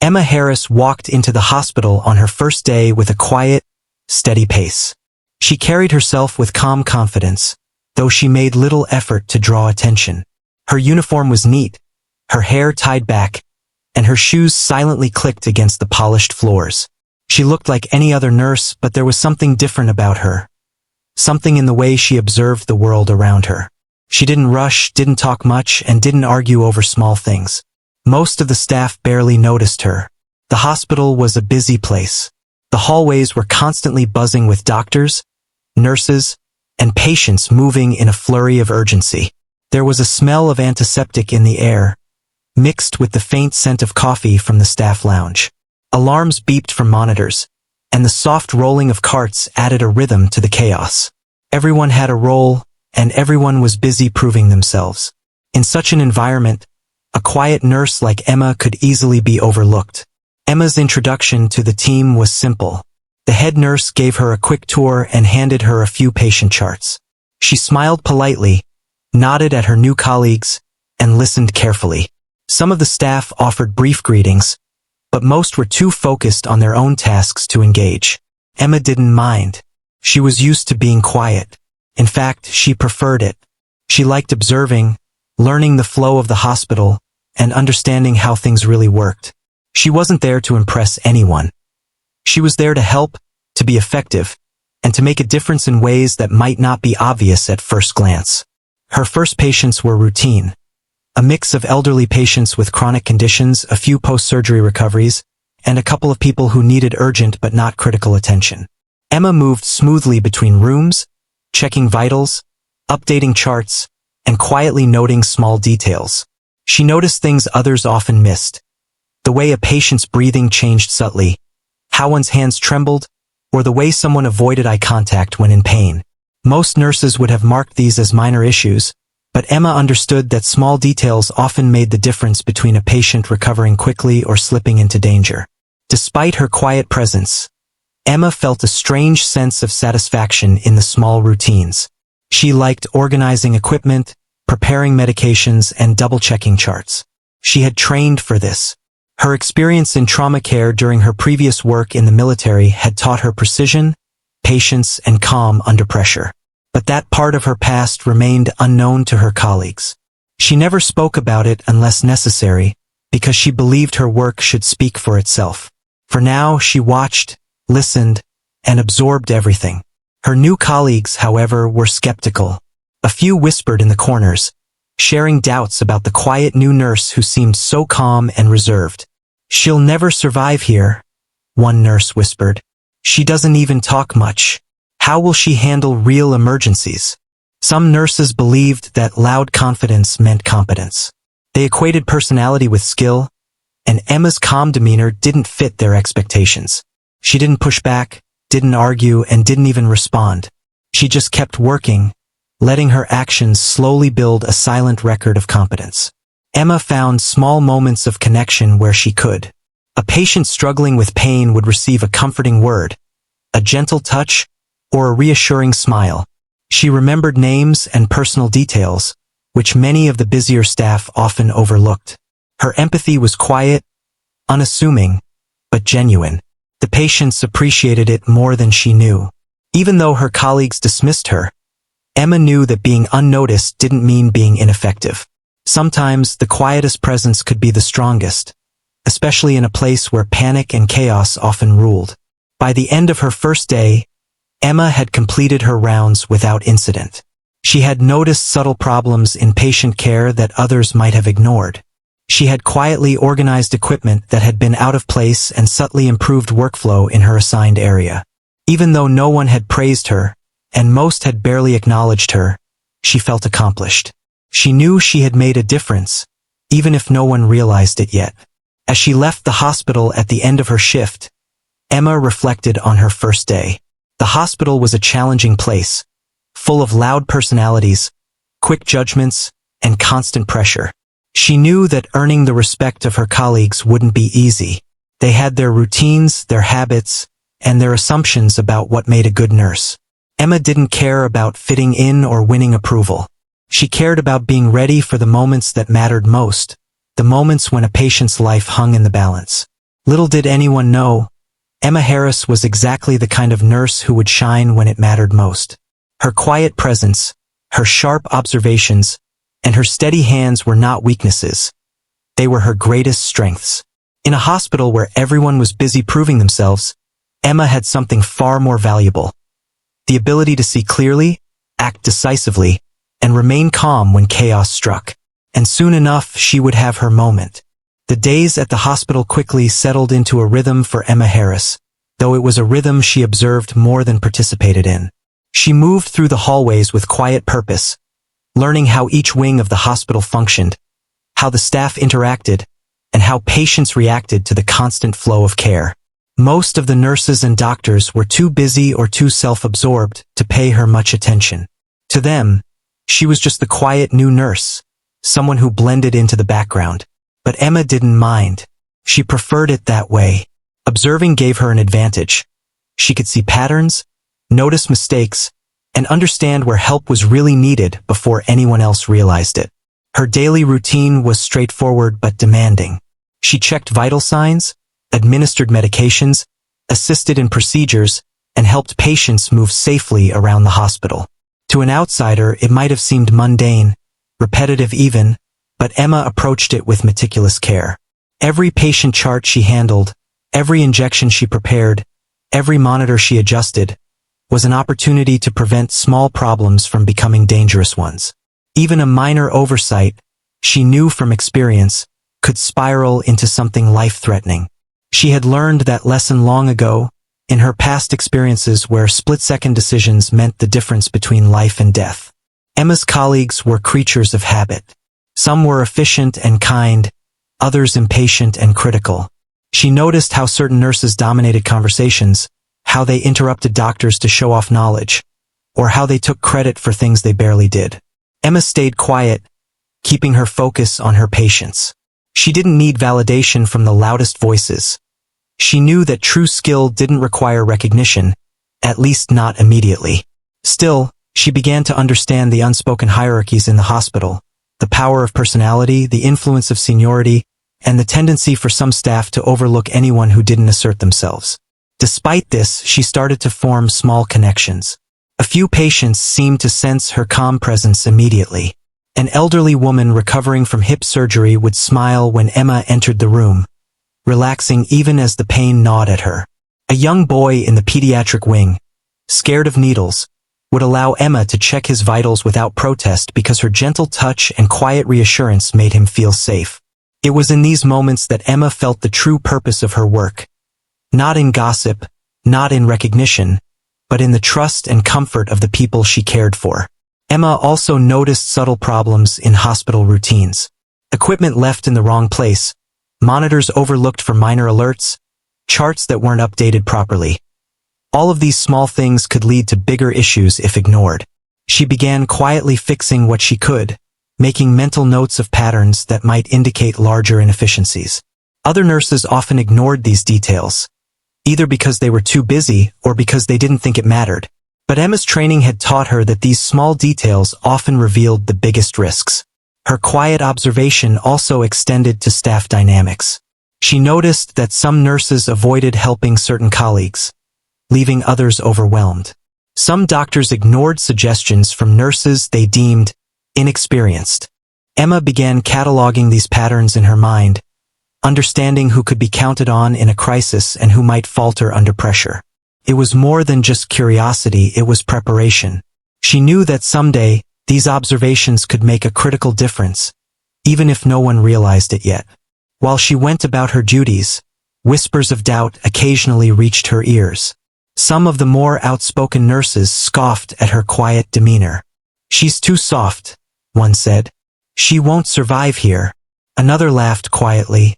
Emma Harris walked into the hospital on her first day with a quiet, steady pace. She carried herself with calm confidence, though she made little effort to draw attention. Her uniform was neat, her hair tied back, and her shoes silently clicked against the polished floors. She looked like any other nurse, but there was something different about her. Something in the way she observed the world around her. She didn't rush, didn't talk much, and didn't argue over small things. Most of the staff barely noticed her. The hospital was a busy place. The hallways were constantly buzzing with doctors, nurses, and patients moving in a flurry of urgency. There was a smell of antiseptic in the air, mixed with the faint scent of coffee from the staff lounge. Alarms beeped from monitors, and the soft rolling of carts added a rhythm to the chaos. Everyone had a role, and everyone was busy proving themselves. In such an environment, a quiet nurse like Emma could easily be overlooked. Emma's introduction to the team was simple. The head nurse gave her a quick tour and handed her a few patient charts. She smiled politely, nodded at her new colleagues, and listened carefully. Some of the staff offered brief greetings, but most were too focused on their own tasks to engage. Emma didn't mind. She was used to being quiet. In fact, she preferred it. She liked observing, learning the flow of the hospital, and understanding how things really worked. She wasn't there to impress anyone. She was there to help, to be effective, and to make a difference in ways that might not be obvious at first glance. Her first patients were routine. A mix of elderly patients with chronic conditions, a few post-surgery recoveries, and a couple of people who needed urgent but not critical attention. Emma moved smoothly between rooms, checking vitals, updating charts, and quietly noting small details. She noticed things others often missed. The way a patient's breathing changed subtly, how one's hands trembled, or the way someone avoided eye contact when in pain. Most nurses would have marked these as minor issues, but Emma understood that small details often made the difference between a patient recovering quickly or slipping into danger. Despite her quiet presence, Emma felt a strange sense of satisfaction in the small routines. She liked organizing equipment, preparing medications, and double-checking charts. She had trained for this. Her experience in trauma care during her previous work in the military had taught her precision, patience, and calm under pressure. But that part of her past remained unknown to her colleagues. She never spoke about it unless necessary, because she believed her work should speak for itself. For now, she watched, listened, and absorbed everything. Her new colleagues, however, were skeptical. A few whispered in the corners, sharing doubts about the quiet new nurse who seemed so calm and reserved. "She'll never survive here," one nurse whispered. "She doesn't even talk much. How will she handle real emergencies?" Some nurses believed that loud confidence meant competence. They equated personality with skill, and Emma's calm demeanor didn't fit their expectations. She didn't push back, didn't argue, and didn't even respond. She just kept working, letting her actions slowly build a silent record of competence. Emma found small moments of connection where she could. A patient struggling with pain would receive a comforting word, a gentle touch, or a reassuring smile. She remembered names and personal details, which many of the busier staff often overlooked. Her empathy was quiet, unassuming, but genuine. The patients appreciated it more than she knew. Even though her colleagues dismissed her, Emma knew that being unnoticed didn't mean being ineffective. Sometimes the quietest presence could be the strongest, especially in a place where panic and chaos often ruled. By the end of her first day, Emma had completed her rounds without incident. She had noticed subtle problems in patient care that others might have ignored. She had quietly organized equipment that had been out of place and subtly improved workflow in her assigned area. Even though no one had praised her, and most had barely acknowledged her, she felt accomplished. She knew she had made a difference, even if no one realized it yet. As she left the hospital at the end of her shift, Emma reflected on her first day. The hospital was a challenging place, full of loud personalities, quick judgments, and constant pressure. She knew that earning the respect of her colleagues wouldn't be easy. They had their routines, their habits, and their assumptions about what made a good nurse. Emma didn't care about fitting in or winning approval. She cared about being ready for the moments that mattered most, the moments when a patient's life hung in the balance. Little did anyone know, Emma Harris was exactly the kind of nurse who would shine when it mattered most. Her quiet presence, her sharp observations, and her steady hands were not weaknesses. They were her greatest strengths. In a hospital where everyone was busy proving themselves, Emma had something far more valuable: the ability to see clearly, act decisively, and remain calm when chaos struck. And soon enough, she would have her moment. The days at the hospital quickly settled into a rhythm for Emma Harris, though it was a rhythm she observed more than participated in. She moved through the hallways with quiet purpose, learning how each wing of the hospital functioned, how the staff interacted, and how patients reacted to the constant flow of care. Most of the nurses and doctors were too busy or too self-absorbed to pay her much attention. To them, she was just the quiet new nurse, someone who blended into the background. But Emma didn't mind. She preferred it that way. Observing gave her an advantage. She could see patterns, notice mistakes, and understand where help was really needed before anyone else realized it. Her daily routine was straightforward but demanding. She checked vital signs, administered medications, assisted in procedures, and helped patients move safely around the hospital. To an outsider, it might have seemed mundane, repetitive even, but Emma approached it with meticulous care. Every patient chart she handled, every injection she prepared, every monitor she adjusted, was an opportunity to prevent small problems from becoming dangerous ones. Even a minor oversight, she knew from experience, could spiral into something life-threatening. She had learned that lesson long ago, in her past experiences where split-second decisions meant the difference between life and death. Emma's colleagues were creatures of habit. Some were efficient and kind, others impatient and critical. She noticed how certain nurses dominated conversations, how they interrupted doctors to show off knowledge, or how they took credit for things they barely did. Emma stayed quiet, keeping her focus on her patients. She didn't need validation from the loudest voices. She knew that true skill didn't require recognition, at least not immediately. Still, she began to understand the unspoken hierarchies in the hospital, the power of personality, the influence of seniority, and the tendency for some staff to overlook anyone who didn't assert themselves. Despite this, she started to form small connections. A few patients seemed to sense her calm presence immediately. An elderly woman recovering from hip surgery would smile when Emma entered the room, relaxing even as the pain gnawed at her. A young boy in the pediatric wing, scared of needles, would allow Emma to check his vitals without protest because her gentle touch and quiet reassurance made him feel safe. It was in these moments that Emma felt the true purpose of her work. Not in gossip, not in recognition, but in the trust and comfort of the people she cared for. Emma also noticed subtle problems in hospital routines. Equipment left in the wrong place, monitors overlooked for minor alerts, charts that weren't updated properly. All of these small things could lead to bigger issues if ignored. She began quietly fixing what she could, making mental notes of patterns that might indicate larger inefficiencies. Other nurses often ignored these details, either because they were too busy or because they didn't think it mattered. But Emma's training had taught her that these small details often revealed the biggest risks. Her quiet observation also extended to staff dynamics. She noticed that some nurses avoided helping certain colleagues, leaving others overwhelmed. Some doctors ignored suggestions from nurses they deemed inexperienced. Emma began cataloging these patterns in her mind, understanding who could be counted on in a crisis and who might falter under pressure. It was more than just curiosity, it was preparation. She knew that someday, these observations could make a critical difference, even if no one realized it yet. While she went about her duties, whispers of doubt occasionally reached her ears. Some of the more outspoken nurses scoffed at her quiet demeanor. "She's too soft," one said. "She won't survive here." Another laughed quietly.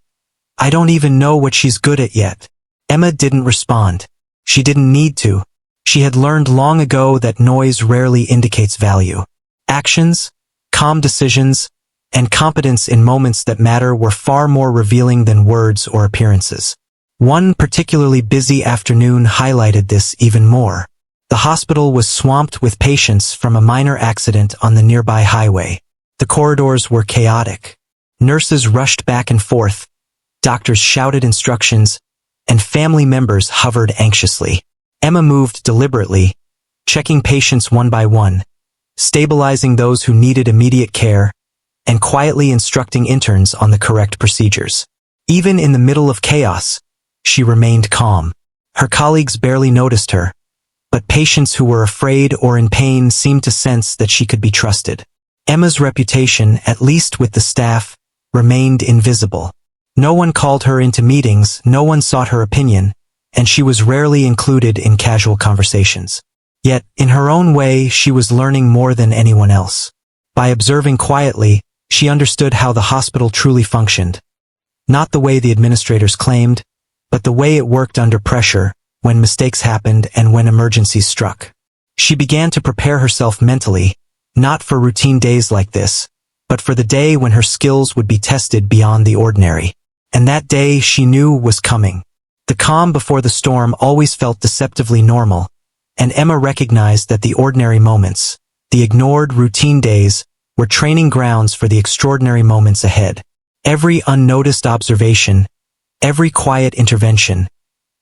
"I don't even know what she's good at yet." Emma didn't respond. She didn't need to. She had learned long ago that noise rarely indicates value. Actions, calm decisions, and competence in moments that matter were far more revealing than words or appearances. One particularly busy afternoon highlighted this even more. The hospital was swamped with patients from a minor accident on the nearby highway. The corridors were chaotic. Nurses rushed back and forth, Doctors shouted instructions, and family members hovered anxiously. Emma moved deliberately, checking patients one by one, stabilizing those who needed immediate care, and quietly instructing interns on the correct procedures. Even in the middle of chaos, she remained calm. Her colleagues barely noticed her, but patients who were afraid or in pain seemed to sense that she could be trusted. Emma's reputation, at least with the staff, remained invisible. No one called her into meetings, no one sought her opinion, and she was rarely included in casual conversations. Yet, in her own way, she was learning more than anyone else. By observing quietly, she understood how the hospital truly functioned. Not the way the administrators claimed, but the way it worked under pressure, when mistakes happened and when emergencies struck. She began to prepare herself mentally, not for routine days like this, but for the day when her skills would be tested beyond the ordinary. And that day she knew was coming. The calm before the storm always felt deceptively normal, and Emma recognized that the ordinary moments, the ignored routine days, were training grounds for the extraordinary moments ahead. Every unnoticed observation, every quiet intervention,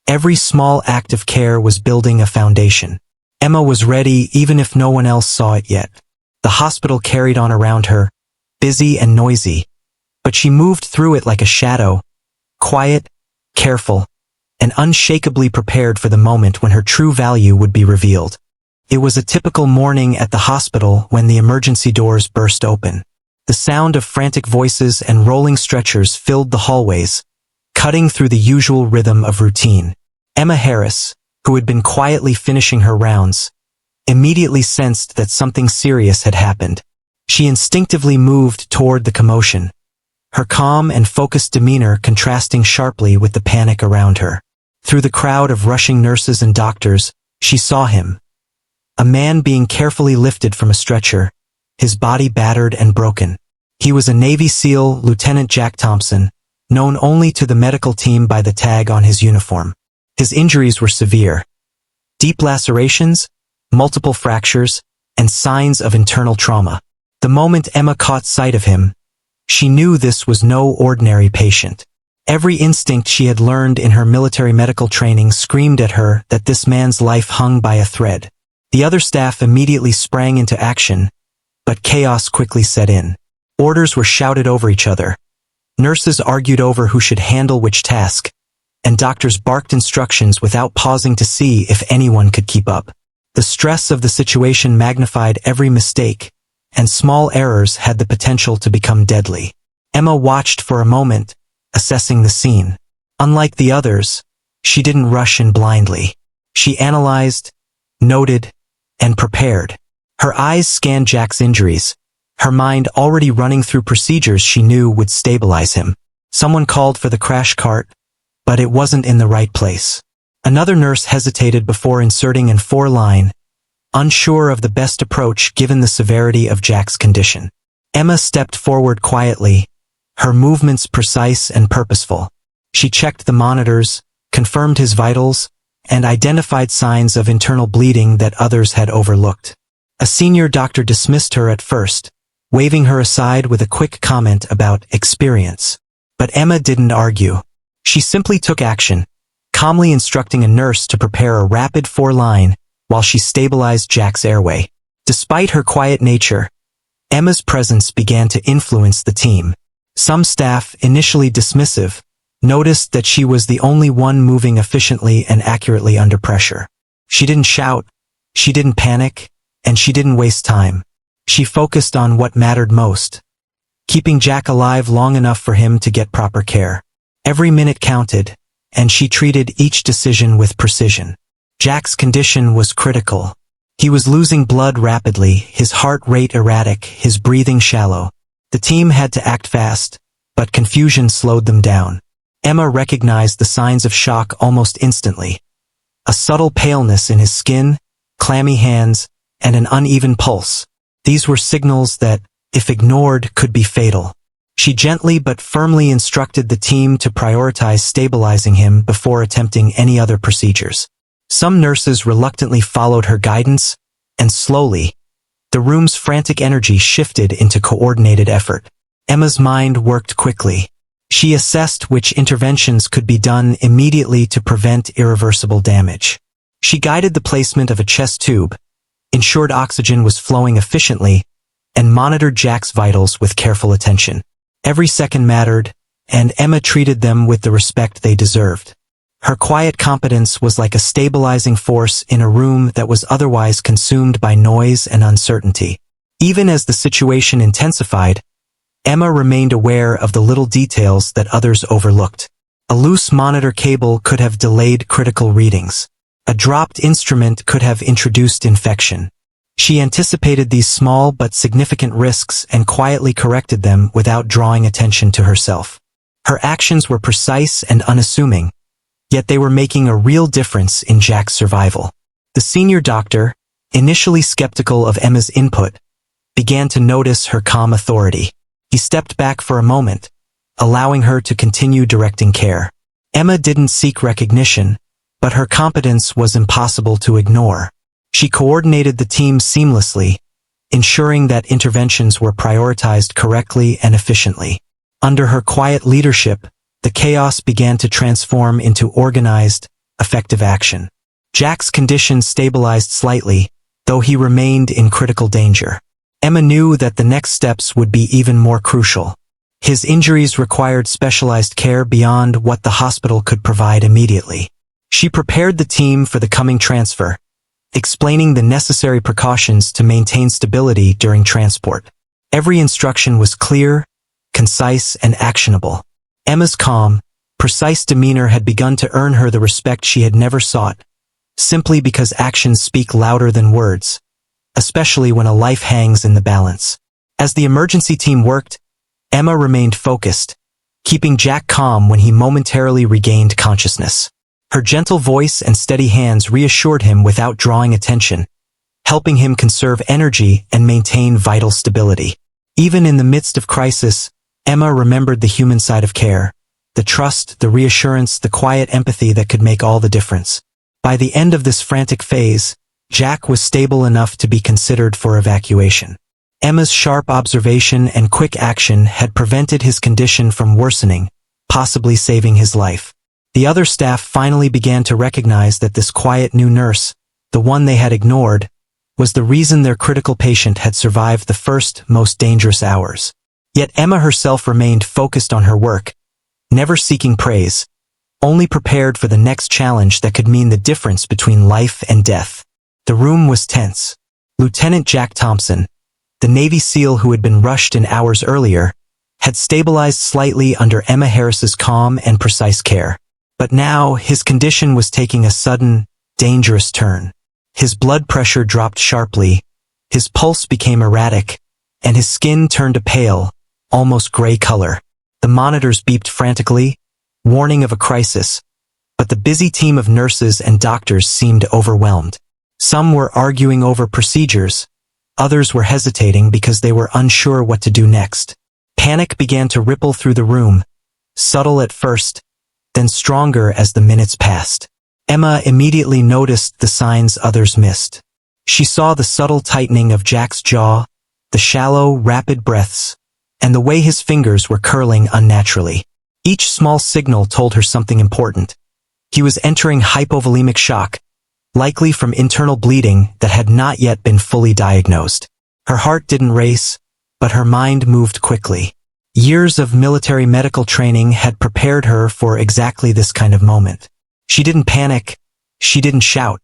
every small act of care was building a foundation. Emma was ready even if no one else saw it yet. The hospital carried on around her, busy and noisy, but she moved through it like a shadow, quiet, careful, and unshakably prepared for the moment when her true value would be revealed. It was a typical morning at the hospital when the emergency doors burst open. The sound of frantic voices and rolling stretchers filled the hallways, cutting through the usual rhythm of routine. Emma Harris, who had been quietly finishing her rounds, immediately sensed that something serious had happened. She instinctively moved toward the commotion, her calm and focused demeanor contrasting sharply with the panic around her. Through the crowd of rushing nurses and doctors, she saw him. A man being carefully lifted from a stretcher, his body battered and broken. He was a Navy SEAL, Lieutenant Jack Thompson, known only to the medical team by the tag on his uniform. His injuries were severe. Deep lacerations, multiple fractures, and signs of internal trauma. The moment Emma caught sight of him, she knew this was no ordinary patient. Every instinct she had learned in her military medical training screamed at her that this man's life hung by a thread. The other staff immediately sprang into action, but chaos quickly set in. Orders were shouted over each other. Nurses argued over who should handle which task, and doctors barked instructions without pausing to see if anyone could keep up. The stress of the situation magnified every mistake, and small errors had the potential to become deadly. Emma watched for a moment, assessing the scene. Unlike the others, she didn't rush in blindly. She analyzed, noted, and prepared. Her eyes scanned Jack's injuries, her mind already running through procedures she knew would stabilize him. Someone called for the crash cart, but it wasn't in the right place. Another nurse hesitated before inserting an IV line, unsure of the best approach given the severity of Jack's condition. Emma stepped forward quietly, her movements precise and purposeful. She checked the monitors, confirmed his vitals, and identified signs of internal bleeding that others had overlooked. A senior doctor dismissed her at first, waving her aside with a quick comment about experience. But Emma didn't argue. She simply took action, calmly instructing a nurse to prepare a rapid IV line while she stabilized Jack's airway. Despite her quiet nature, Emma's presence began to influence the team. Some staff, initially dismissive, noticed that she was the only one moving efficiently and accurately under pressure. She didn't shout, she didn't panic, and she didn't waste time. She focused on what mattered most, keeping Jack alive long enough for him to get proper care. Every minute counted, and she treated each decision with precision. Jack's condition was critical. He was losing blood rapidly, his heart rate erratic, his breathing shallow. The team had to act fast, but confusion slowed them down. Emma recognized the signs of shock almost instantly. A subtle paleness in his skin, clammy hands, and an uneven pulse. These were signals that, if ignored, could be fatal. She gently but firmly instructed the team to prioritize stabilizing him before attempting any other procedures. Some nurses reluctantly followed her guidance, and slowly, the room's frantic energy shifted into coordinated effort. Emma's mind worked quickly. She assessed which interventions could be done immediately to prevent irreversible damage. She guided the placement of a chest tube, ensured oxygen was flowing efficiently, and monitored Jack's vitals with careful attention. Every second mattered, and Emma treated them with the respect they deserved. Her quiet competence was like a stabilizing force in a room that was otherwise consumed by noise and uncertainty. Even as the situation intensified, Emma remained aware of the little details that others overlooked. A loose monitor cable could have delayed critical readings. A dropped instrument could have introduced infection. She anticipated these small but significant risks and quietly corrected them without drawing attention to herself. Her actions were precise and unassuming, yet they were making a real difference in Jack's survival. The senior doctor, initially skeptical of Emma's input, began to notice her calm authority. He stepped back for a moment, allowing her to continue directing care. Emma didn't seek recognition, but her competence was impossible to ignore. She coordinated the team seamlessly, ensuring that interventions were prioritized correctly and efficiently. Under her quiet leadership, the chaos began to transform into organized, effective action. Jack's condition stabilized slightly, though he remained in critical danger. Emma knew that the next steps would be even more crucial. His injuries required specialized care beyond what the hospital could provide immediately. She prepared the team for the coming transfer, explaining the necessary precautions to maintain stability during transport. Every instruction was clear, concise, and actionable. Emma's calm, precise demeanor had begun to earn her the respect she had never sought, simply because actions speak louder than words, especially when a life hangs in the balance. As the emergency team worked, Emma remained focused, keeping Jack calm when he momentarily regained consciousness. Her gentle voice and steady hands reassured him without drawing attention, helping him conserve energy and maintain vital stability. Even in the midst of crisis, Emma remembered the human side of care, the trust, the reassurance, the quiet empathy that could make all the difference. By the end of this frantic phase, Jack was stable enough to be considered for evacuation. Emma's sharp observation and quick action had prevented his condition from worsening, possibly saving his life. The other staff finally began to recognize that this quiet new nurse, the one they had ignored, was the reason their critical patient had survived the first, most dangerous hours. Yet Emma herself remained focused on her work, never seeking praise, only prepared for the next challenge that could mean the difference between life and death. The room was tense. Lieutenant Jack Thompson, the Navy SEAL who had been rushed in hours earlier, had stabilized slightly under Emma Harris's calm and precise care. But now his condition was taking a sudden, dangerous turn. His blood pressure dropped sharply, his pulse became erratic, and his skin turned a pale, almost gray color. The monitors beeped frantically, warning of a crisis, but the busy team of nurses and doctors seemed overwhelmed. Some were arguing over procedures, others were hesitating because they were unsure what to do next. Panic began to ripple through the room, subtle at first, then stronger as the minutes passed. Emma immediately noticed the signs others missed. She saw the subtle tightening of Jack's jaw, the shallow, rapid breaths, and the way his fingers were curling unnaturally. Each small signal told her something important. He was entering hypovolemic shock, likely from internal bleeding that had not yet been fully diagnosed. Her heart didn't race, but her mind moved quickly. Years of military medical training had prepared her for exactly this kind of moment. She didn't panic, she didn't shout.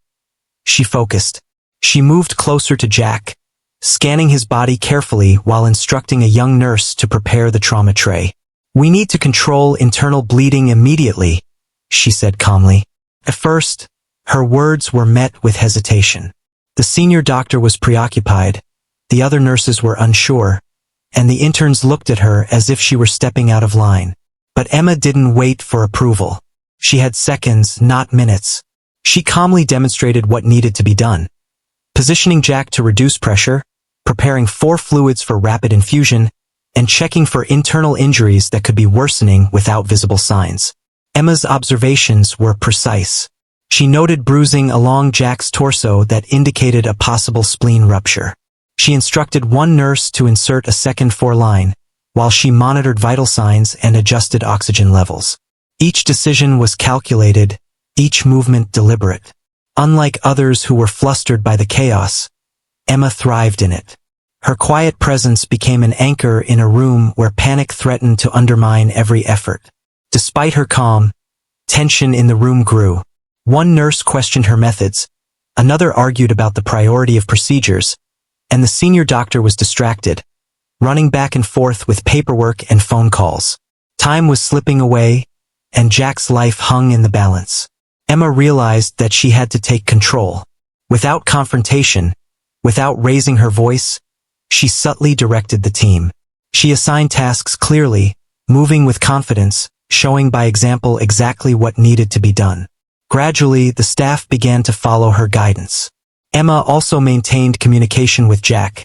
She focused. She moved closer to Jack, scanning his body carefully while instructing a young nurse to prepare the trauma tray. "We need to control internal bleeding immediately," she said calmly. At first, her words were met with hesitation. The senior doctor was preoccupied, the other nurses were unsure, and the interns looked at her as if she were stepping out of line. But Emma didn't wait for approval. She had seconds, not minutes. She calmly demonstrated what needed to be done. Positioning Jack to reduce pressure, preparing 4 fluids for rapid infusion, and checking for internal injuries that could be worsening without visible signs. Emma's observations were precise. She noted bruising along Jack's torso that indicated a possible spleen rupture. She instructed one nurse to insert a second 4-line, while she monitored vital signs and adjusted oxygen levels. Each decision was calculated, each movement deliberate. Unlike others who were flustered by the chaos, Emma thrived in it. Her quiet presence became an anchor in a room where panic threatened to undermine every effort. Despite her calm, tension in the room grew. One nurse questioned her methods, another argued about the priority of procedures, and the senior doctor was distracted, running back and forth with paperwork and phone calls. Time was slipping away, and Jack's life hung in the balance. Emma realized that she had to take control. Without confrontation, without raising her voice, she subtly directed the team. She assigned tasks clearly, moving with confidence, showing by example exactly what needed to be done. Gradually, the staff began to follow her guidance. Emma also maintained communication with Jack,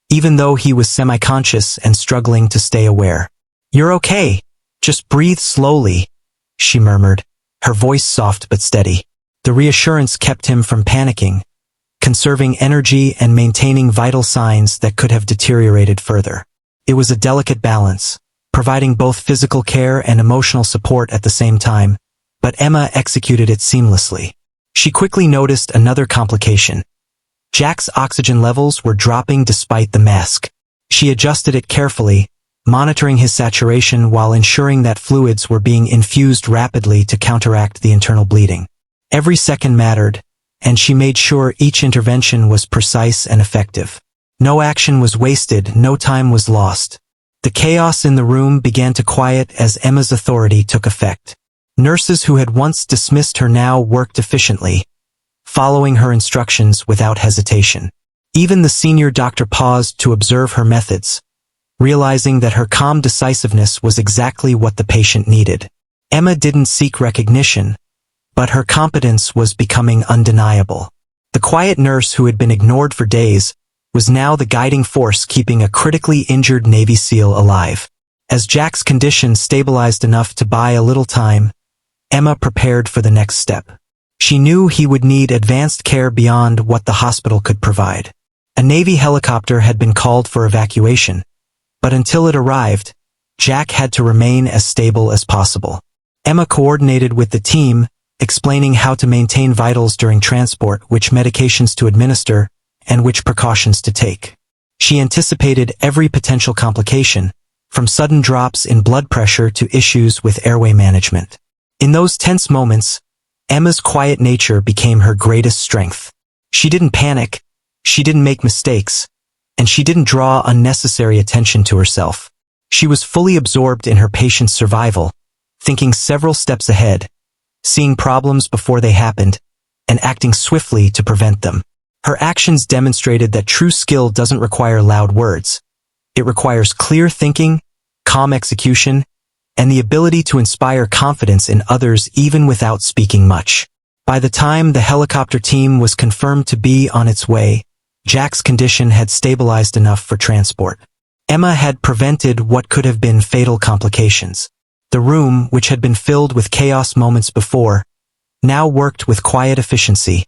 even though he was semi-conscious and struggling to stay aware. "You're okay. Just breathe slowly," she murmured, her voice soft but steady. The reassurance kept him from panicking, conserving energy and maintaining vital signs that could have deteriorated further. It was a delicate balance, providing both physical care and emotional support at the same time, but Emma executed it seamlessly. She quickly noticed another complication. Jack's oxygen levels were dropping despite the mask. She adjusted it carefully, monitoring his saturation while ensuring that fluids were being infused rapidly to counteract the internal bleeding. Every second mattered, and she made sure each intervention was precise and effective. No action was wasted, no time was lost. The chaos in the room began to quiet as Emma's authority took effect. Nurses who had once dismissed her now worked efficiently, following her instructions without hesitation. Even the senior doctor paused to observe her methods, realizing that her calm decisiveness was exactly what the patient needed. Emma didn't seek recognition, but her competence was becoming undeniable. The quiet nurse who had been ignored for days was now the guiding force keeping a critically injured Navy SEAL alive. As Jack's condition stabilized enough to buy a little time, Emma prepared for the next step. She knew he would need advanced care beyond what the hospital could provide. A Navy helicopter had been called for evacuation, but until it arrived, Jack had to remain as stable as possible. Emma coordinated with the team, explaining how to maintain vitals during transport, which medications to administer, and which precautions to take. She anticipated every potential complication, from sudden drops in blood pressure to issues with airway management. In those tense moments, Emma's quiet nature became her greatest strength. She didn't panic, she didn't make mistakes, and she didn't draw unnecessary attention to herself. She was fully absorbed in her patient's survival, thinking several steps ahead, seeing problems before they happened, and acting swiftly to prevent them. Her actions demonstrated that true skill doesn't require loud words. It requires clear thinking, calm execution, and the ability to inspire confidence in others even without speaking much. By the time the helicopter team was confirmed to be on its way, Jack's condition had stabilized enough for transport. Emma had prevented what could have been fatal complications. The room, which had been filled with chaos moments before, now worked with quiet efficiency,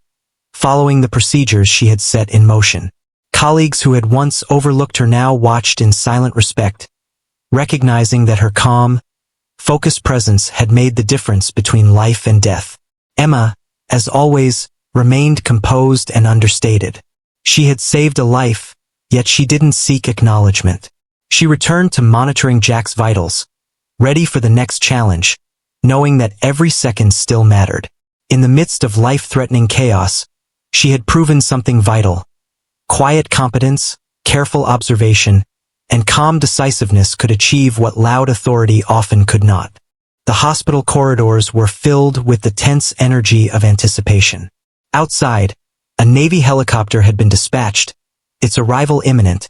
following the procedures she had set in motion. Colleagues who had once overlooked her now watched in silent respect, recognizing that her calm, focused presence had made the difference between life and death. Emma, as always, remained composed and understated. She had saved a life, yet she didn't seek acknowledgement. She returned to monitoring Jack's vitals, ready for the next challenge, knowing that every second still mattered. In the midst of life-threatening chaos, she had proven something vital. Quiet competence, careful observation, and calm decisiveness could achieve what loud authority often could not. The hospital corridors were filled with the tense energy of anticipation. Outside, a Navy helicopter had been dispatched, its arrival imminent,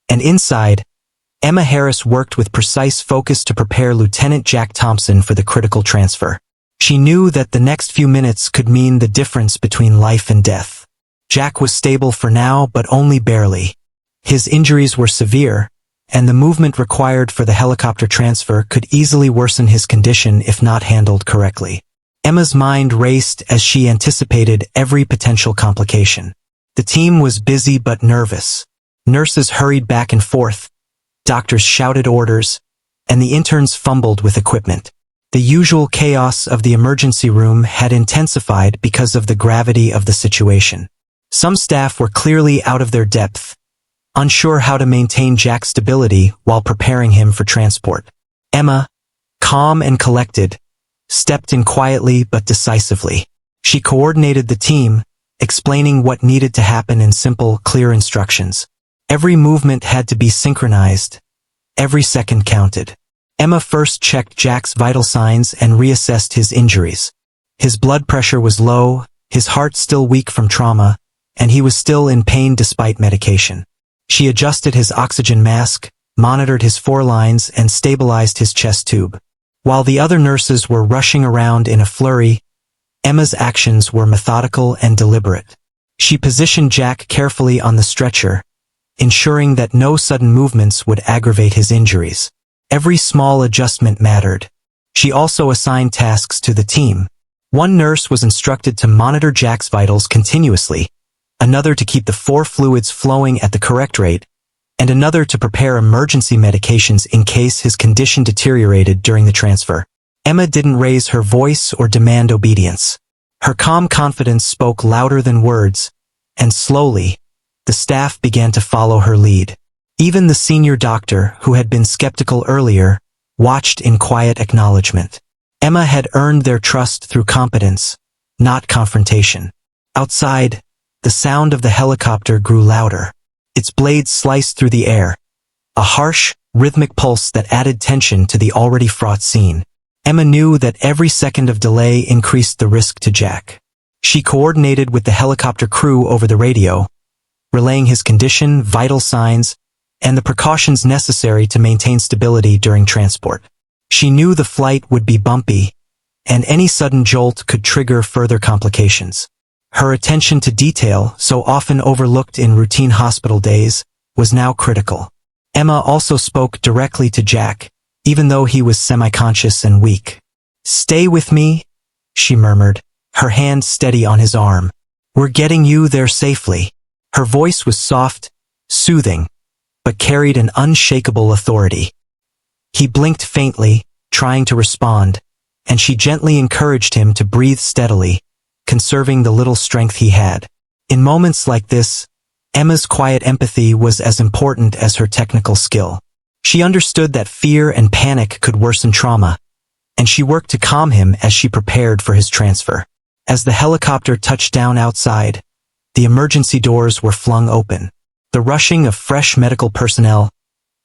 and inside, Emma Harris worked with precise focus to prepare Lieutenant Jack Thompson for the critical transfer. She knew that the next few minutes could mean the difference between life and death. Jack was stable for now, but only barely. His injuries were severe, and the movement required for the helicopter transfer could easily worsen his condition if not handled correctly. Emma's mind raced as she anticipated every potential complication. The team was busy but nervous. Nurses hurried back and forth, doctors shouted orders, and the interns fumbled with equipment. The usual chaos of the emergency room had intensified because of the gravity of the situation. Some staff were clearly out of their depth, unsure how to maintain Jack's stability while preparing him for transport. Emma, calm and collected, stepped in quietly but decisively. She coordinated the team, explaining what needed to happen in simple, clear instructions. Every movement had to be synchronized. Every second counted. Emma first checked Jack's vital signs and reassessed his injuries. His blood pressure was low, his heart still weak from trauma, and he was still in pain despite medication. She adjusted his oxygen mask, monitored his 4 lines, and stabilized his chest tube. While the other nurses were rushing around in a flurry, Emma's actions were methodical and deliberate. She positioned Jack carefully on the stretcher, ensuring that no sudden movements would aggravate his injuries. Every small adjustment mattered. She also assigned tasks to the team. One nurse was instructed to monitor Jack's vitals continuously, another to keep the 4 fluids flowing at the correct rate, and another to prepare emergency medications in case his condition deteriorated during the transfer. Emma didn't raise her voice or demand obedience. Her calm confidence spoke louder than words, and slowly, the staff began to follow her lead. Even the senior doctor, who had been skeptical earlier, watched in quiet acknowledgement. Emma had earned their trust through competence, not confrontation. Outside, the sound of the helicopter grew louder. Its blades sliced through the air, a harsh, rhythmic pulse that added tension to the already fraught scene. Emma knew that every second of delay increased the risk to Jack. She coordinated with the helicopter crew over the radio, relaying his condition, vital signs, and the precautions necessary to maintain stability during transport. She knew the flight would be bumpy, and any sudden jolt could trigger further complications. Her attention to detail, so often overlooked in routine hospital days, was now critical. Emma also spoke directly to Jack, even though he was semi-conscious and weak. "Stay with me," she murmured, her hand steady on his arm. "We're getting you there safely." Her voice was soft, soothing, but carried an unshakable authority. He blinked faintly, trying to respond, and she gently encouraged him to breathe steadily, conserving the little strength he had. In moments like this, Emma's quiet empathy was as important as her technical skill. She understood that fear and panic could worsen trauma, and she worked to calm him as she prepared for his transfer. As the helicopter touched down outside, the emergency doors were flung open. The rushing of fresh medical personnel,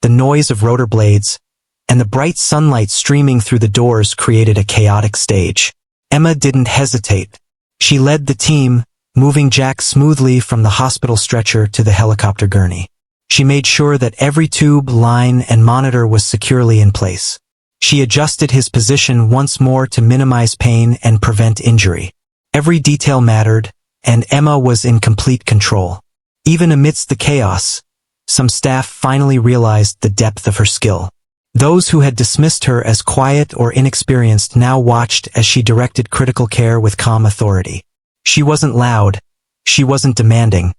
the noise of rotor blades, and the bright sunlight streaming through the doors created a chaotic stage. Emma didn't hesitate. She led the team, moving Jack smoothly from the hospital stretcher to the helicopter gurney. She made sure that every tube, line, and monitor was securely in place. She adjusted his position once more to minimize pain and prevent injury. Every detail mattered, and Emma was in complete control. Even amidst the chaos, some staff finally realized the depth of her skill. Those who had dismissed her as quiet or inexperienced now watched as she directed critical care with calm authority. She wasn't loud, she wasn't demanding,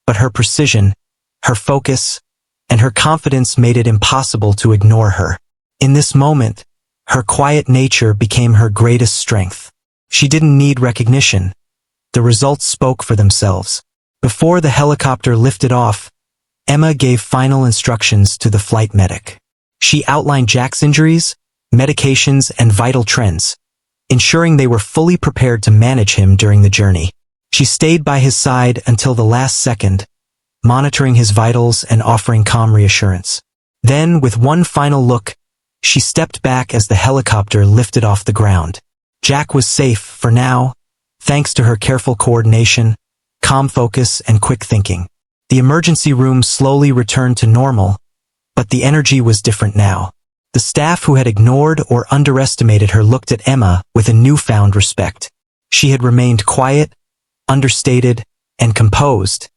but her precision, her focus, and her confidence made it impossible to ignore her. In this moment, her quiet nature became her greatest strength. She didn't need recognition. The results spoke for themselves. Before the helicopter lifted off, Emma gave final instructions to the flight medic. She outlined Jack's injuries, medications, and vital trends, ensuring they were fully prepared to manage him during the journey. She stayed by his side until the last second, monitoring his vitals and offering calm reassurance. Then, with one final look, she stepped back as the helicopter lifted off the ground. Jack was safe for now, thanks to her careful coordination, calm focus, and quick thinking. The emergency room slowly returned to normal, but the energy was different now. The staff who had ignored or underestimated her looked at Emma with a newfound respect. She had remained quiet, understated, and composed,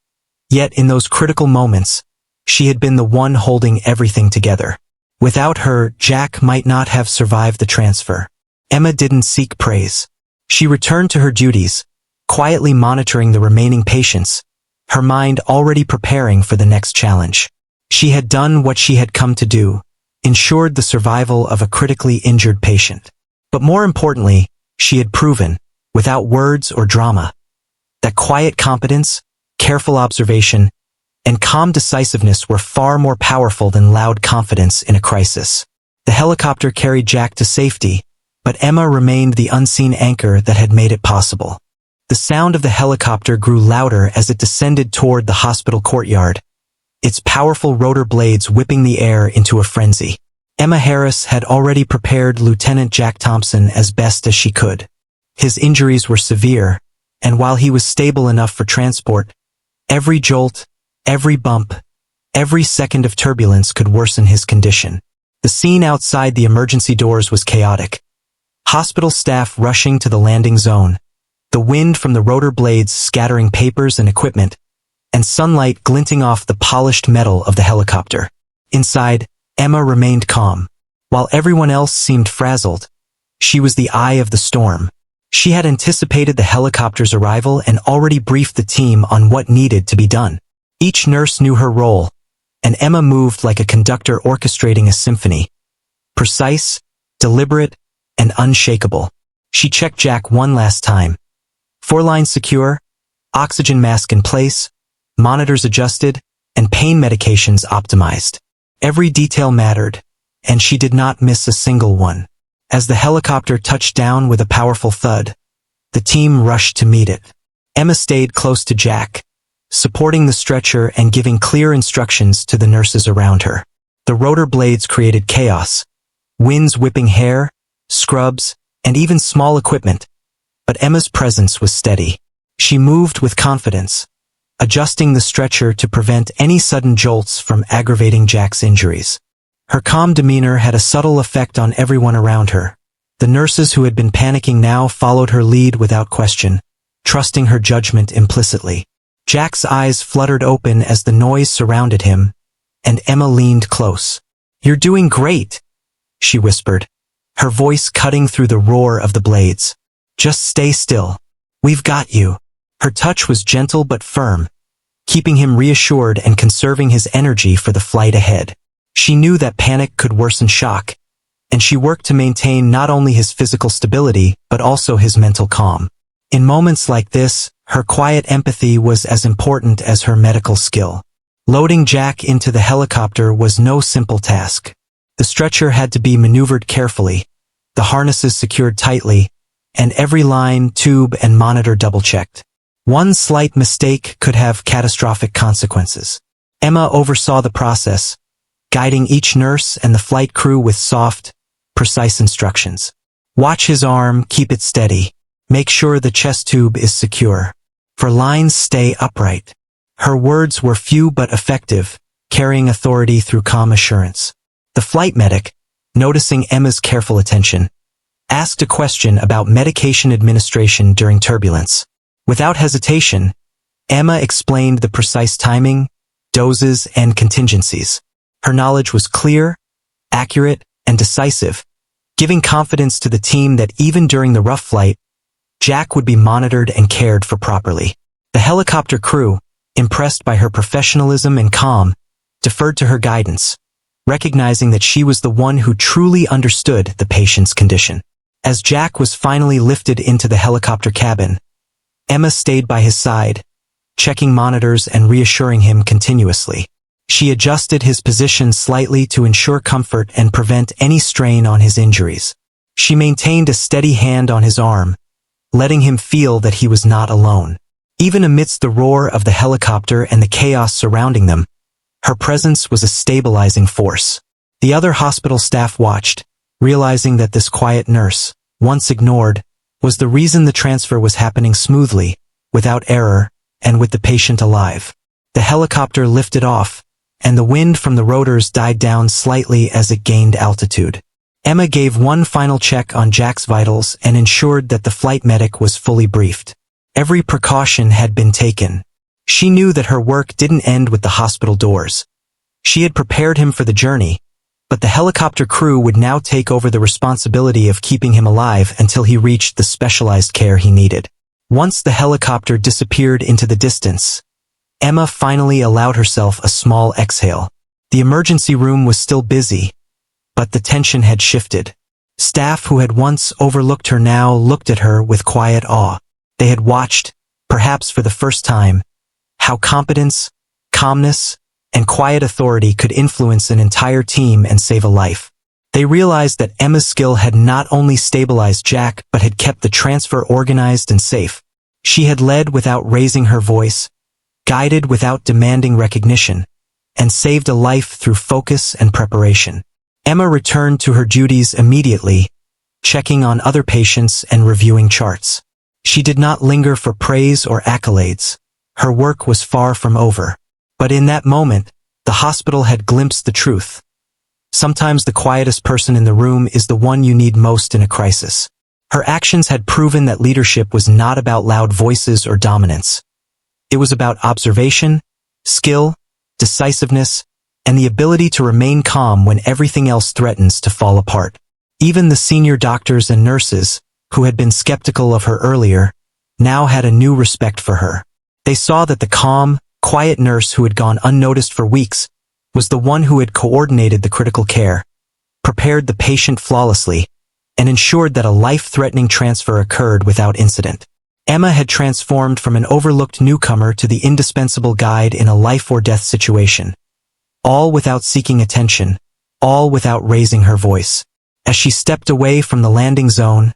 yet in those critical moments, she had been the one holding everything together. Without her, Jack might not have survived the transfer. Emma didn't seek praise. She returned to her duties, quietly monitoring the remaining patients, her mind already preparing for the next challenge. She had done what she had come to do, ensured the survival of a critically injured patient. But more importantly, she had proven, without words or drama, that quiet competence, careful observation, and calm decisiveness were far more powerful than loud confidence in a crisis. The helicopter carried Jack to safety, but Emma remained the unseen anchor that had made it possible. The sound of the helicopter grew louder as it descended toward the hospital courtyard, its powerful rotor blades whipping the air into a frenzy. Emma Harris had already prepared Lieutenant Jack Thompson as best as she could. His injuries were severe, and while he was stable enough for transport, every jolt, every bump, every second of turbulence could worsen his condition. The scene outside the emergency doors was chaotic. Hospital staff rushing to the landing zone, the wind from the rotor blades scattering papers and equipment, and sunlight glinting off the polished metal of the helicopter. Inside, Emma remained calm. While everyone else seemed frazzled, she was the eye of the storm. She had anticipated the helicopter's arrival and already briefed the team on what needed to be done. Each nurse knew her role, and Emma moved like a conductor orchestrating a symphony. Precise, deliberate, and unshakable. She checked Jack one last time. 4 lines secure, oxygen mask in place, monitors adjusted, and pain medications optimized. Every detail mattered, and she did not miss a single one. As the helicopter touched down with a powerful thud, the team rushed to meet it. Emma stayed close to Jack, supporting the stretcher and giving clear instructions to the nurses around her. The rotor blades created chaos, winds whipping hair, scrubs, and even small equipment, but Emma's presence was steady. She moved with confidence, adjusting the stretcher to prevent any sudden jolts from aggravating Jack's injuries. Her calm demeanor had a subtle effect on everyone around her. The nurses who had been panicking now followed her lead without question, trusting her judgment implicitly. Jack's eyes fluttered open as the noise surrounded him, and Emma leaned close. "You're doing great," she whispered, her voice cutting through the roar of the blades. "Just stay still. We've got you." Her touch was gentle but firm, keeping him reassured and conserving his energy for the flight ahead. She knew that panic could worsen shock, and she worked to maintain not only his physical stability but also his mental calm. In moments like this, her quiet empathy was as important as her medical skill. Loading Jack into the helicopter was no simple task. The stretcher had to be maneuvered carefully, the harnesses secured tightly, and every line, tube, and monitor double-checked. One slight mistake could have catastrophic consequences. Emma oversaw the process, guiding each nurse and the flight crew with soft, precise instructions. "Watch his arm, keep it steady. Make sure the chest tube is secure. For lines, stay upright." Her words were few but effective, carrying authority through calm assurance. The flight medic, noticing Emma's careful attention, asked a question about medication administration during turbulence. Without hesitation, Emma explained the precise timing, doses, and contingencies. Her knowledge was clear, accurate, and decisive, giving confidence to the team that even during the rough flight, Jack would be monitored and cared for properly. The helicopter crew, impressed by her professionalism and calm, deferred to her guidance, recognizing that she was the one who truly understood the patient's condition. As Jack was finally lifted into the helicopter cabin, Emma stayed by his side, checking monitors and reassuring him continuously. She adjusted his position slightly to ensure comfort and prevent any strain on his injuries. She maintained a steady hand on his arm, letting him feel that he was not alone. Even amidst the roar of the helicopter and the chaos surrounding them, her presence was a stabilizing force. The other hospital staff watched, realizing that this quiet nurse, once ignored, was the reason the transfer was happening smoothly, without error, and with the patient alive. The helicopter lifted off, and the wind from the rotors died down slightly as it gained altitude. Emma gave one final check on Jack's vitals and ensured that the flight medic was fully briefed. Every precaution had been taken. She knew that her work didn't end with the hospital doors. She had prepared him for the journey, but the helicopter crew would now take over the responsibility of keeping him alive until he reached the specialized care he needed. Once the helicopter disappeared into the distance, Emma finally allowed herself a small exhale. The emergency room was still busy, but the tension had shifted. Staff who had once overlooked her now looked at her with quiet awe. They had watched, perhaps for the first time, how competence, calmness, and quiet authority could influence an entire team and save a life. They realized that Emma's skill had not only stabilized Jack but had kept the transfer organized and safe. She had led without raising her voice, guided without demanding recognition, and saved a life through focus and preparation. Emma returned to her duties immediately, checking on other patients and reviewing charts. She did not linger for praise or accolades. Her work was far from over. But in that moment, the hospital had glimpsed the truth. Sometimes the quietest person in the room is the one you need most in a crisis. Her actions had proven that leadership was not about loud voices or dominance. It was about observation, skill, decisiveness, and the ability to remain calm when everything else threatens to fall apart. Even the senior doctors and nurses, who had been skeptical of her earlier, now had a new respect for her. They saw that the calm, quiet nurse who had gone unnoticed for weeks was the one who had coordinated the critical care, prepared the patient flawlessly, and ensured that a life-threatening transfer occurred without incident. Emma had transformed from an overlooked newcomer to the indispensable guide in a life-or-death situation. All without seeking attention, all without raising her voice. As she stepped away from the landing zone,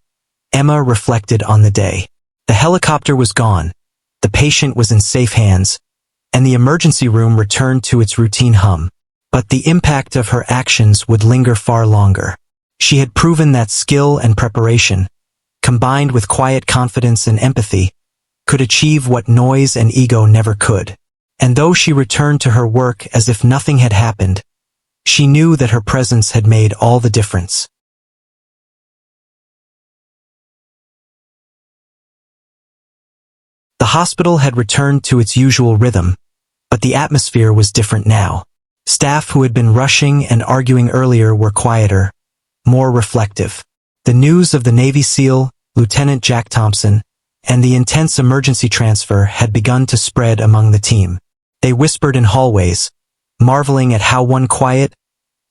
Emma reflected on the day. The helicopter was gone, the patient was in safe hands, and the emergency room returned to its routine hum. But the impact of her actions would linger far longer. She had proven that skill and preparation, combined with quiet confidence and empathy, could achieve what noise and ego never could. And though she returned to her work as if nothing had happened, she knew that her presence had made all the difference. The hospital had returned to its usual rhythm, but the atmosphere was different now. Staff who had been rushing and arguing earlier were quieter, more reflective. The news of the Navy SEAL, Lieutenant Jack Thompson, and the intense emergency transfer had begun to spread among the team. They whispered in hallways, marveling at how one quiet,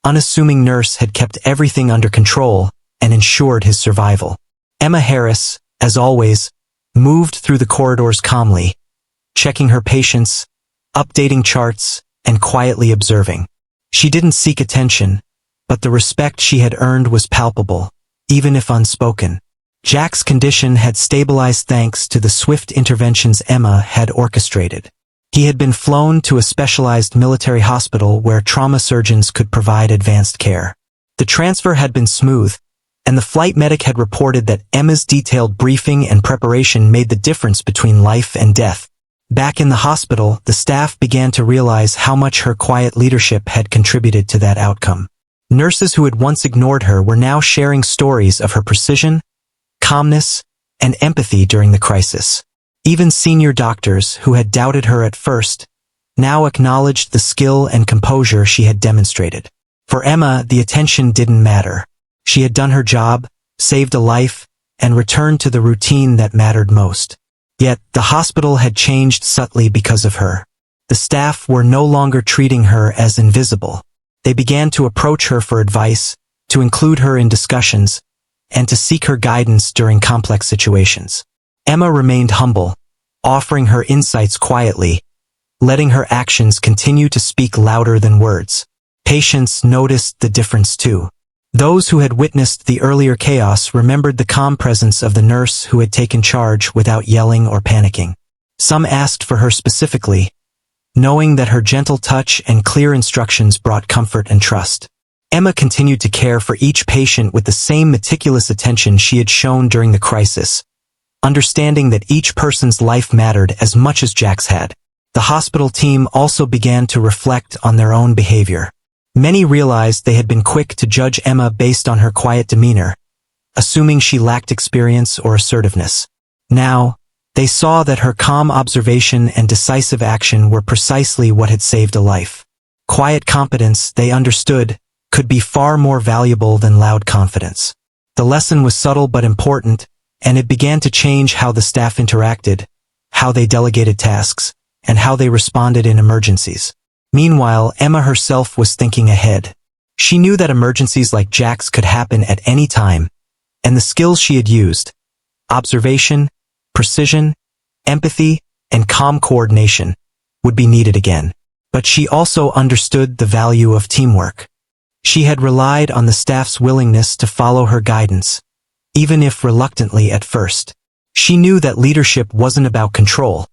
unassuming nurse had kept everything under control and ensured his survival. Emma Harris, as always, moved through the corridors calmly, checking her patients, updating charts, and quietly observing. She didn't seek attention, but the respect she had earned was palpable, even if unspoken. Jack's condition had stabilized thanks to the swift interventions Emma had orchestrated. He had been flown to a specialized military hospital where trauma surgeons could provide advanced care. The transfer had been smooth, and the flight medic had reported that Emma's detailed briefing and preparation made the difference between life and death. Back in the hospital, the staff began to realize how much her quiet leadership had contributed to that outcome. Nurses who had once ignored her were now sharing stories of her precision, calmness, and empathy during the crisis. Even senior doctors, who had doubted her at first, now acknowledged the skill and composure she had demonstrated. For Emma, the attention didn't matter. She had done her job, saved a life, and returned to the routine that mattered most. Yet, the hospital had changed subtly because of her. The staff were no longer treating her as invisible. They began to approach her for advice, to include her in discussions, and to seek her guidance during complex situations. Emma remained humble, offering her insights quietly, letting her actions continue to speak louder than words. Patients noticed the difference too. Those who had witnessed the earlier chaos remembered the calm presence of the nurse who had taken charge without yelling or panicking. Some asked for her specifically, knowing that her gentle touch and clear instructions brought comfort and trust. Emma continued to care for each patient with the same meticulous attention she had shown during the crisis, understanding that each person's life mattered as much as Jack's had. The hospital team also began to reflect on their own behavior. Many realized they had been quick to judge Emma based on her quiet demeanor, assuming she lacked experience or assertiveness. Now, they saw that her calm observation and decisive action were precisely what had saved a life. Quiet competence, they understood, could be far more valuable than loud confidence. The lesson was subtle but important, and it began to change how the staff interacted, how they delegated tasks, and how they responded in emergencies. Meanwhile, Emma herself was thinking ahead. She knew that emergencies like Jack's could happen at any time, and the skills she had used, observation, precision, empathy, and calm coordination, would be needed again. But she also understood the value of teamwork. She had relied on the staff's willingness to follow her guidance, even if reluctantly at first. She knew that leadership wasn't about control.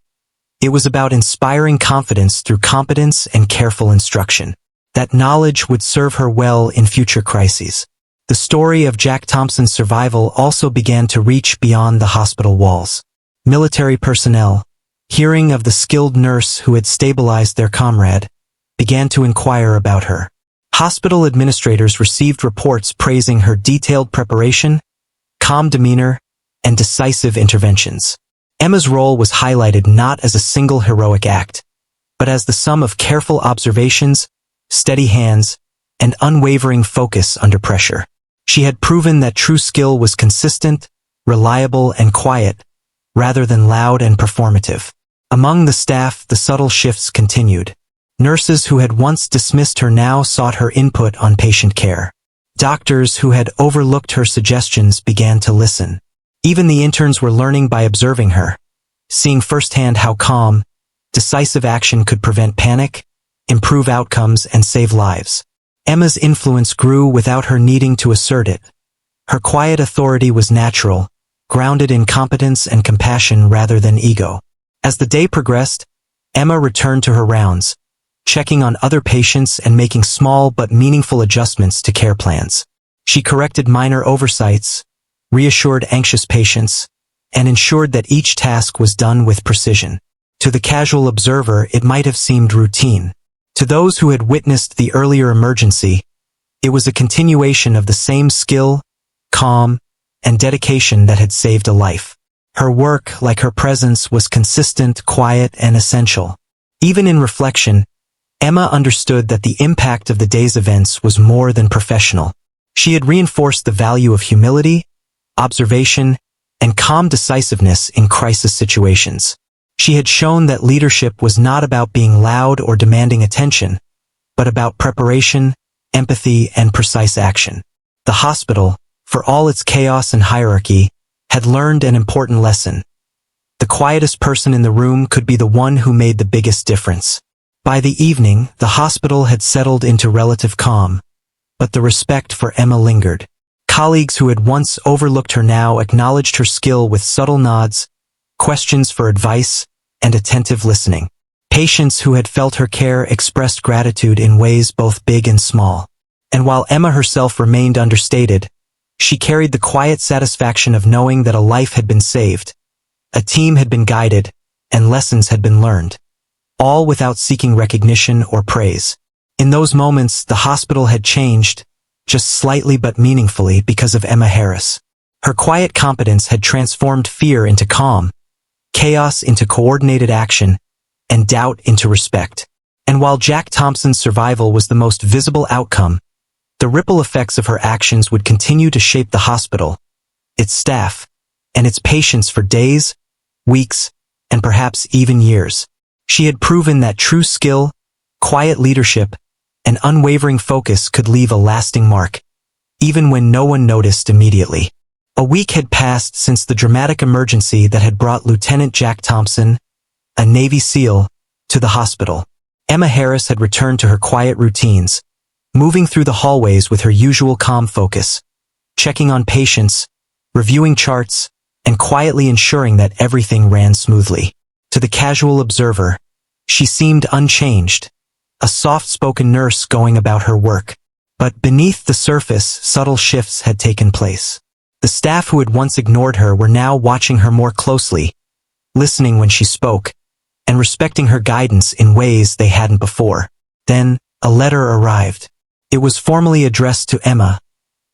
It was about inspiring confidence through competence and careful instruction. That knowledge would serve her well in future crises. The story of Jack Thompson's survival also began to reach beyond the hospital walls. Military personnel, hearing of the skilled nurse who had stabilized their comrade, began to inquire about her. Hospital administrators received reports praising her detailed preparation, calm demeanor, and decisive interventions. Emma's role was highlighted not as a single heroic act, but as the sum of careful observations, steady hands, and unwavering focus under pressure. She had proven that true skill was consistent, reliable, and quiet, rather than loud and performative. Among the staff, the subtle shifts continued. Nurses who had once dismissed her now sought her input on patient care. Doctors who had overlooked her suggestions began to listen. Even the interns were learning by observing her, seeing firsthand how calm, decisive action could prevent panic, improve outcomes, and save lives. Emma's influence grew without her needing to assert it. Her quiet authority was natural, grounded in competence and compassion rather than ego. As the day progressed, Emma returned to her rounds, checking on other patients and making small but meaningful adjustments to care plans. She corrected minor oversights, reassured anxious patients, and ensured that each task was done with precision. To the casual observer, it might have seemed routine. To those who had witnessed the earlier emergency, it was a continuation of the same skill, calm, and dedication that had saved a life. Her work, like her presence, was consistent, quiet, and essential. Even in reflection, Emma understood that the impact of the day's events was more than professional. She had reinforced the value of humility, observation, and calm decisiveness in crisis situations. She had shown that leadership was not about being loud or demanding attention, but about preparation, empathy, and precise action. The hospital, for all its chaos and hierarchy, had learned an important lesson. The quietest person in the room could be the one who made the biggest difference. By the evening, the hospital had settled into relative calm, but the respect for Emma lingered. Colleagues who had once overlooked her now acknowledged her skill with subtle nods, questions for advice, and attentive listening. Patients who had felt her care expressed gratitude in ways both big and small. And while Emma herself remained understated, she carried the quiet satisfaction of knowing that a life had been saved, a team had been guided, and lessons had been learned, all without seeking recognition or praise. In those moments, the hospital had changed, just slightly but meaningfully, because of Emma Harris. Her quiet competence had transformed fear into calm, chaos into coordinated action, and doubt into respect. And while Jack Thompson's survival was the most visible outcome, the ripple effects of her actions would continue to shape the hospital, its staff, and its patients for days, weeks, and perhaps even years. She had proven that true skill, quiet leadership, and unwavering focus could leave a lasting mark, even when no one noticed immediately. A week had passed since the dramatic emergency that had brought Lieutenant Jack Thompson, a Navy SEAL, to the hospital. Emma Harris had returned to her quiet routines, moving through the hallways with her usual calm focus, checking on patients, reviewing charts, and quietly ensuring that everything ran smoothly. To the casual observer, she seemed unchanged, a soft-spoken nurse going about her work. But beneath the surface, subtle shifts had taken place. The staff who had once ignored her were now watching her more closely, listening when she spoke, and respecting her guidance in ways they hadn't before. Then, a letter arrived. It was formally addressed to Emma,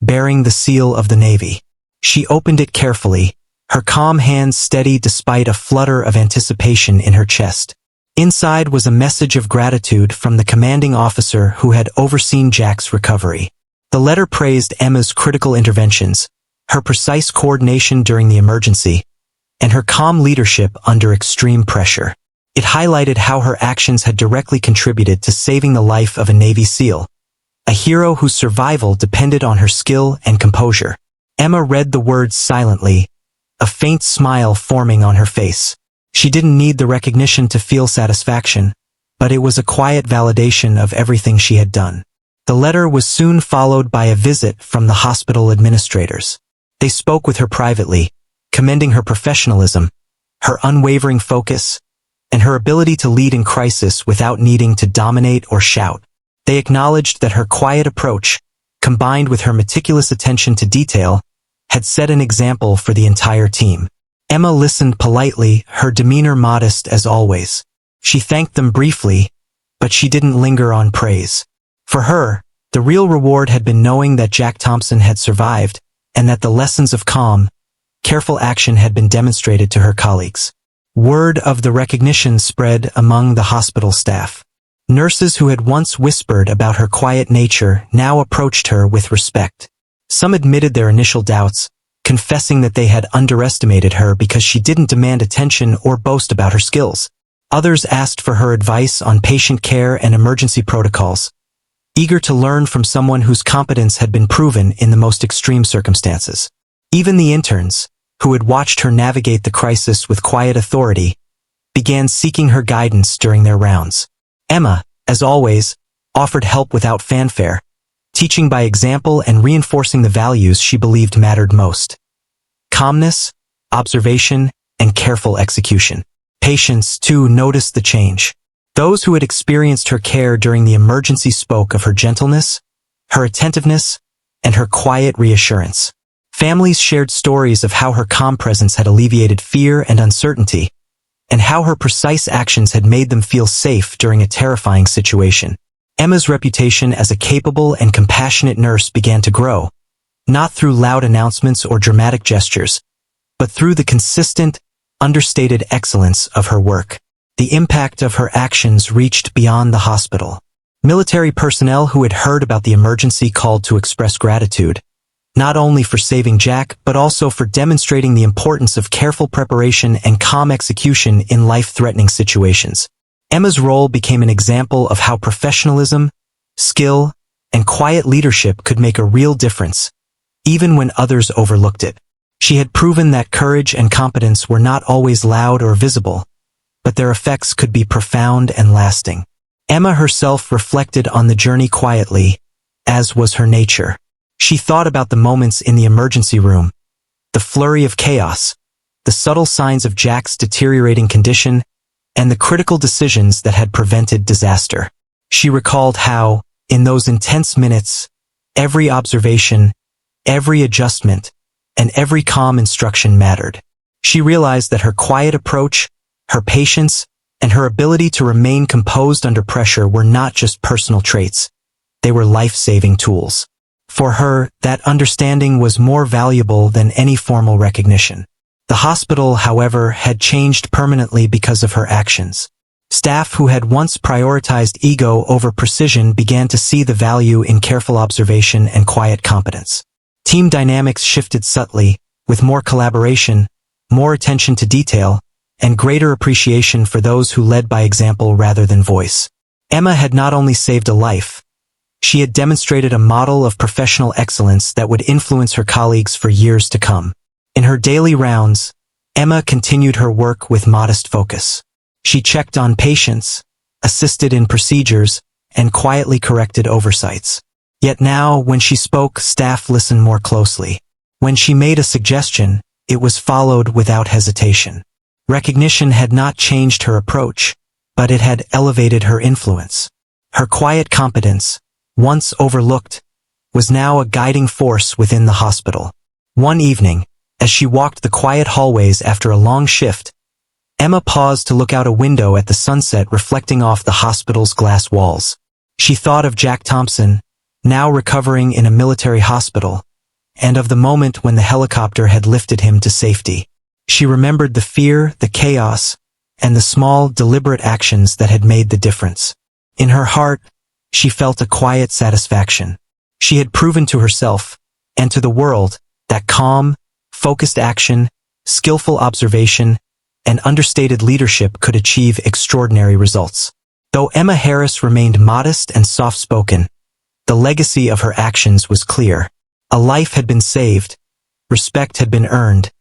bearing the seal of the Navy. She opened it carefully, her calm hands steady despite a flutter of anticipation in her chest. Inside was a message of gratitude from the commanding officer who had overseen Jack's recovery. The letter praised Emma's critical interventions, her precise coordination during the emergency, and her calm leadership under extreme pressure. It highlighted how her actions had directly contributed to saving the life of a Navy SEAL, a hero whose survival depended on her skill and composure. Emma read the words silently, a faint smile forming on her face. She didn't need the recognition to feel satisfaction, but it was a quiet validation of everything she had done. The letter was soon followed by a visit from the hospital administrators. They spoke with her privately, commending her professionalism, her unwavering focus, and her ability to lead in crisis without needing to dominate or shout. They acknowledged that her quiet approach, combined with her meticulous attention to detail, had set an example for the entire team. Emma listened politely, her demeanor modest as always. She thanked them briefly, but she didn't linger on praise. For her, the real reward had been knowing that Jack Thompson had survived, and that the lessons of calm, careful action had been demonstrated to her colleagues. Word of the recognition spread among the hospital staff. Nurses who had once whispered about her quiet nature now approached her with respect. Some admitted their initial doubts, confessing that they had underestimated her because she didn't demand attention or boast about her skills. Others asked for her advice on patient care and emergency protocols, eager to learn from someone whose competence had been proven in the most extreme circumstances. Even the interns, who had watched her navigate the crisis with quiet authority, began seeking her guidance during their rounds. Emma, as always, offered help without fanfare, teaching by example and reinforcing the values she believed mattered most: calmness, observation, and careful execution. Patients, too, noticed the change. Those who had experienced her care during the emergency spoke of her gentleness, her attentiveness, and her quiet reassurance. Families shared stories of how her calm presence had alleviated fear and uncertainty, and how her precise actions had made them feel safe during a terrifying situation. Emma's reputation as a capable and compassionate nurse began to grow, not through loud announcements or dramatic gestures, but through the consistent, understated excellence of her work. The impact of her actions reached beyond the hospital. Military personnel who had heard about the emergency called to express gratitude, not only for saving Jack, but also for demonstrating the importance of careful preparation and calm execution in life-threatening situations. Emma's role became an example of how professionalism, skill, and quiet leadership could make a real difference, even when others overlooked it. She had proven that courage and competence were not always loud or visible, but their effects could be profound and lasting. Emma herself reflected on the journey quietly, as was her nature. She thought about the moments in the emergency room, the flurry of chaos, the subtle signs of Jack's deteriorating condition, and the critical decisions that had prevented disaster. She recalled how, in those intense minutes, every observation, every adjustment, and every calm instruction mattered. She realized that her quiet approach, her patience, and her ability to remain composed under pressure were not just personal traits. They were life-saving tools. For her, that understanding was more valuable than any formal recognition. The hospital, however, had changed permanently because of her actions. Staff who had once prioritized ego over precision began to see the value in careful observation and quiet competence. Team dynamics shifted subtly, with more collaboration, more attention to detail, and greater appreciation for those who led by example rather than voice. Emma had not only saved a life, she had demonstrated a model of professional excellence that would influence her colleagues for years to come. In her daily rounds, Emma continued her work with modest focus. She checked on patients, assisted in procedures, and quietly corrected oversights. Yet now, when she spoke, staff listened more closely. When she made a suggestion, it was followed without hesitation. Recognition had not changed her approach, but it had elevated her influence. Her quiet competence, once overlooked, was now a guiding force within the hospital. One evening, as she walked the quiet hallways after a long shift, Emma paused to look out a window at the sunset reflecting off the hospital's glass walls. She thought of Jack Thompson, now recovering in a military hospital, and of the moment when the helicopter had lifted him to safety. She remembered the fear, the chaos, and the small, deliberate actions that had made the difference. In her heart, she felt a quiet satisfaction. She had proven to herself, and to the world, that calm, focused action, skillful observation, and understated leadership could achieve extraordinary results. Though Emma Harris remained modest and soft-spoken, the legacy of her actions was clear. A life had been saved, respect had been earned,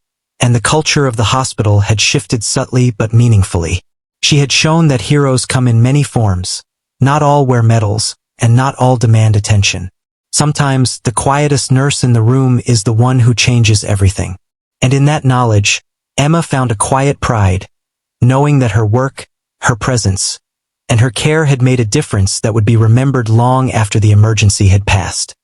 and the culture of the hospital had shifted subtly but meaningfully. She had shown that heroes come in many forms. Not all wear medals, and not all demand attention. Sometimes, the quietest nurse in the room is the one who changes everything. And in that knowledge, Emma found a quiet pride, knowing that her work, her presence, and her care had made a difference that would be remembered long after the emergency had passed.